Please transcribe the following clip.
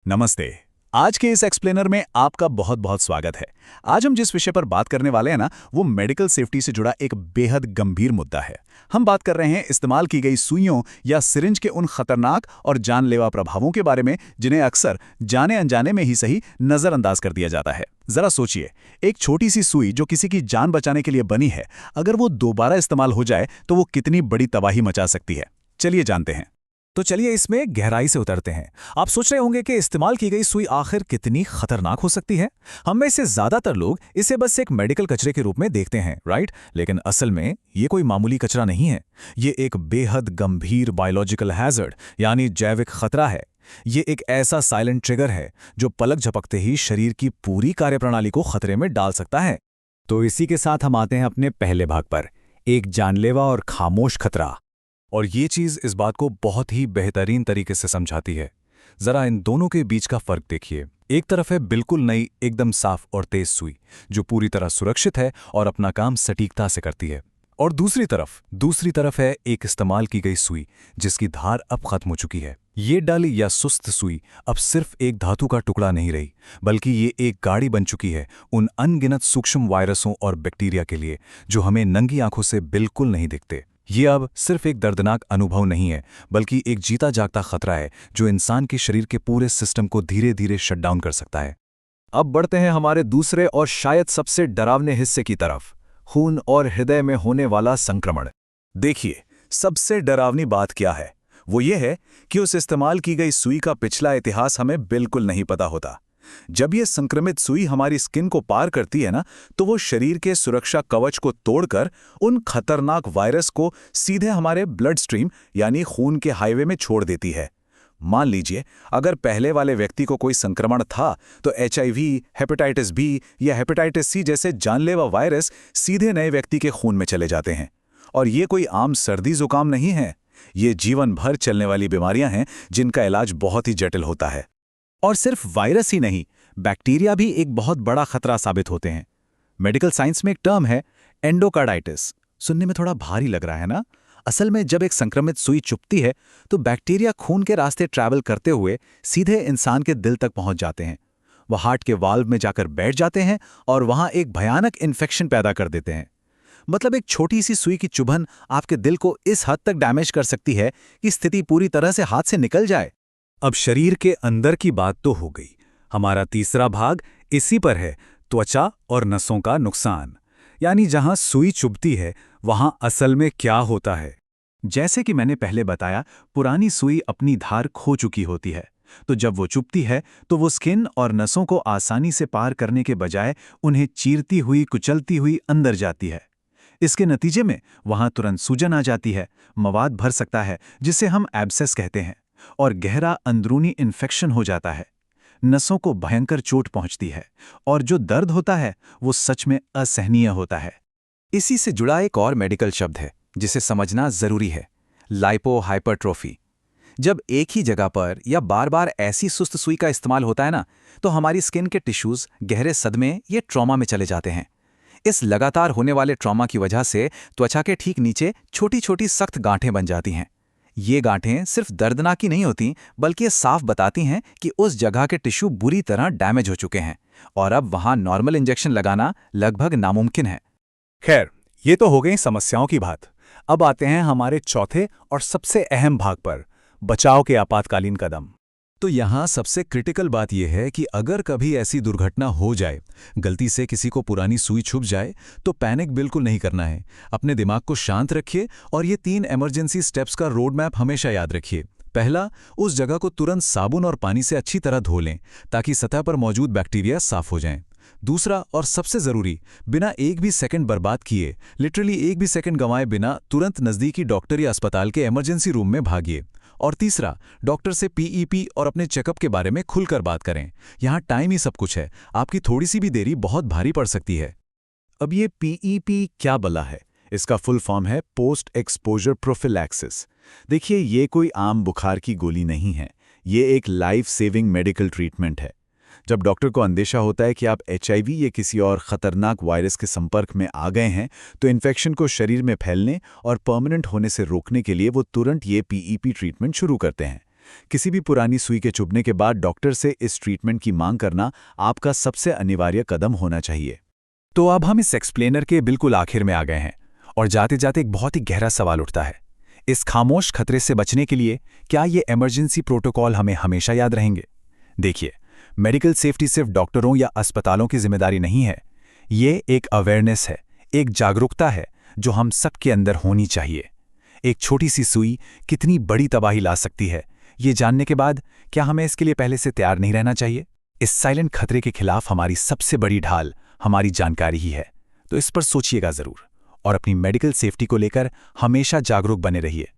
नमस्ते। आज के इस एक्सप्लेनर में आपका बहुत बहुत स्वागत है। आज हम जिस विषय पर बात करने वाले हैं ना, वो मेडिकल सेफ्टी से जुड़ा एक बेहद गंभीर मुद्दा है। हम बात कर रहे हैं इस्तेमाल की गई सुइयों या सिरिंज के उन खतरनाक और जानलेवा प्रभावों के बारे में जिन्हें अक्सर जाने अनजाने में ही सही नजरअंदाज कर दिया जाता है। जरा सोचिए, एक छोटी सी सुई जो किसी की जान बचाने के लिए बनी है, अगर वो दोबारा इस्तेमाल हो जाए तो वो कितनी बड़ी तबाही मचा सकती है। चलिए जानते हैं। तो चलिए इसमें गहराई से उतरते हैं। आप सोच रहे होंगे कि इस्तेमाल की गई सुई आखिर कितनी खतरनाक हो सकती है। हम में से ज्यादातर लोग इसे बस एक मेडिकल कचरे के रूप में देखते हैं, राइट? लेकिन असल में ये कोई मामूली कचरा नहीं है। ये एक बेहद गंभीर बायोलॉजिकल हैजर्ड यानी जैविक खतरा है। ये एक ऐसा साइलेंट ट्रिगर है जो पलक झपकते ही शरीर की पूरी कार्यप्रणाली को खतरे में डाल सकता है। तो इसी के साथ हम आते हैं अपने पहले भाग पर, एक जानलेवा और खामोश खतरा। और ये चीज़ इस बात को बहुत ही बेहतरीन तरीके से समझाती है। जरा इन दोनों के बीच का फर्क देखिए। एक तरफ है बिल्कुल नई, एकदम साफ और तेज सुई जो पूरी तरह सुरक्षित है और अपना काम सटीकता से करती है। और दूसरी तरफ है एक इस्तेमाल की गई सुई जिसकी धार अब खत्म हो चुकी है। ये डाली या सुस्त सुई अब सिर्फ एक धातु का टुकड़ा नहीं रही, बल्कि ये एक गाड़ी बन चुकी है उन अनगिनत सूक्ष्म वायरसों और बैक्टीरिया के लिए जो हमें नंगी आंखों से बिल्कुल नहीं दिखते। ये अब सिर्फ एक दर्दनाक अनुभव नहीं है, बल्कि एक जीता जागता खतरा है जो इंसान के शरीर के पूरे सिस्टम को धीरे धीरे शट डाउन कर सकता है। अब बढ़ते हैं हमारे दूसरे और शायद सबसे डरावने हिस्से की तरफ, खून और हृदय में होने वाला संक्रमण। देखिए, सबसे डरावनी बात क्या है? वो ये है कि उस इस्तेमाल की गई सुई का पिछला इतिहास हमें बिल्कुल नहीं पता होता। जब ये संक्रमित सुई हमारी स्किन को पार करती है ना, तो वो शरीर के सुरक्षा कवच को तोड़कर उन खतरनाक वायरस को सीधे हमारे ब्लड स्ट्रीम यानी खून के हाईवे में छोड़ देती है। मान लीजिए, अगर पहले वाले व्यक्ति को कोई संक्रमण था तो HIV, हेपेटाइटिस बी या हेपेटाइटिस सी जैसे जानलेवा वायरस सीधे नए व्यक्ति के खून में चले जाते हैं। और ये कोई आम सर्दी जुकाम नहीं है, ये जीवन भर चलने वाली बीमारियां हैं जिनका इलाज बहुत ही जटिल होता है। और सिर्फ वायरस ही नहीं, बैक्टीरिया भी एक बहुत बड़ा खतरा साबित होते हैं। मेडिकल साइंस में एक टर्म है एंडोकार्डाइटिस। सुनने में थोड़ा भारी लग रहा है ना? असल में जब एक संक्रमित सुई चुभती है तो बैक्टीरिया खून के रास्ते ट्रैवल करते हुए सीधे इंसान के दिल तक पहुंच जाते हैं। वह हार्ट के वाल्व में जाकर बैठ जाते हैं और वहां एक भयानक इन्फेक्शन पैदा कर देते हैं। मतलब एक छोटी सी सुई की चुभन आपके दिल को इस हद तक डैमेज कर सकती है कि स्थिति पूरी तरह से हाथ से निकल जाए। अब शरीर के अंदर की बात तो हो गई। हमारा तीसरा भाग इसी पर है, त्वचा और नसों का नुकसान। यानी जहां सुई चुभती है वहां असल में क्या होता है। जैसे कि मैंने पहले बताया, पुरानी सुई अपनी धार खो चुकी होती है, तो जब वो चुभती है तो वो स्किन और नसों को आसानी से पार करने के बजाय उन्हें चीरती हुई, कुचलती हुई अंदर जाती है। इसके नतीजे में वहां तुरंत सूजन आ जाती है, मवाद भर सकता है जिसे हम एब्सेस कहते हैं, और गहरा अंदरूनी इन्फेक्शन हो जाता है। नसों को भयंकर चोट पहुंचती है और जो दर्द होता है वो सच में असहनीय होता है। इसी से जुड़ा एक और मेडिकल शब्द है जिसे समझना जरूरी है, लाइपोहाइपरट्रोफी। जब एक ही जगह पर या बार बार ऐसी सुस्त सुई का इस्तेमाल होता है ना, तो हमारी स्किन के टिश्यूज गहरे सदमे या ट्रॉमा में चले जाते हैं। इस लगातार होने वाले ट्रॉमा की वजह से त्वचा के ठीक नीचे छोटी छोटी सख्त गांठें बन जाती हैं। ये गांठें सिर्फ दर्दनाक ही नहीं होती, बल्कि ये साफ बताती हैं कि उस जगह के टिश्यू बुरी तरह डैमेज हो चुके हैं और अब वहां नॉर्मल इंजेक्शन लगाना लगभग नामुमकिन है। खैर, ये तो हो गई समस्याओं की बात। अब आते हैं हमारे चौथे और सबसे अहम भाग पर, बचाव के आपातकालीन कदम। तो यहाँ सबसे क्रिटिकल बात यह है कि अगर कभी ऐसी दुर्घटना हो जाए, गलती से किसी को पुरानी सुई छुप जाए, तो पैनिक बिल्कुल नहीं करना है। अपने दिमाग को शांत रखिए और ये 3 इमरजेंसी स्टेप्स का रोड मैप हमेशा याद रखिए। पहला, उस जगह को तुरंत साबुन और पानी से अच्छी तरह धो लें ताकि सतह पर मौजूद बैक्टीरिया साफ हो जाएं। दूसरा और सबसे जरूरी, बिना एक भी सेकंड बर्बाद किए, लिटरली एक भी सेकंड गंवाए बिना तुरंत नजदीकी डॉक्टर या अस्पताल के इमरजेंसी रूम में भागिए। और तीसरा, डॉक्टर से PEP और अपने चेकअप के बारे में खुलकर बात करें। यहाँ टाइम ही सब कुछ है, आपकी थोड़ी सी भी देरी बहुत भारी पड़ सकती है। अब ये PEP क्या बला है? इसका फुल फॉर्म है पोस्ट एक्सपोजर प्रोफिलैक्सिस। देखिए, ये कोई आम बुखार की गोली नहीं है, ये एक लाइफ सेविंग मेडिकल ट्रीटमेंट है। जब डॉक्टर को अंदेशा होता है कि आप HIV या किसी और खतरनाक वायरस के संपर्क में आ गए हैं, तो इन्फेक्शन को शरीर में फैलने और परमानेंट होने से रोकने के लिए वो तुरंत ये PEP ट्रीटमेंट शुरू करते हैं। किसी भी पुरानी सुई के चुभने के बाद डॉक्टर से इस ट्रीटमेंट की मांग करना आपका सबसे अनिवार्य कदम होना चाहिए। तो अब हम इस एक्सप्लेनर के बिल्कुल आखिर में आ गए हैं और जाते जाते एक बहुत ही गहरा सवाल उठता है। इस खामोश खतरे से बचने के लिए क्या ये इमरजेंसी प्रोटोकॉल हमें हमेशा याद रहेंगे? देखिए, मेडिकल सेफ्टी सिर्फ डॉक्टरों या अस्पतालों की जिम्मेदारी नहीं है। ये एक अवेयरनेस है, एक जागरूकता है जो हम सबके अंदर होनी चाहिए। एक छोटी सी सुई कितनी बड़ी तबाही ला सकती है, ये जानने के बाद क्या हमें इसके लिए पहले से तैयार नहीं रहना चाहिए? इस साइलेंट खतरे के खिलाफ हमारी सबसे बड़ी ढाल हमारी जानकारी ही है। तो इस पर सोचिएगा जरूर और अपनी मेडिकल सेफ्टी को लेकर हमेशा जागरूक बने रहिए।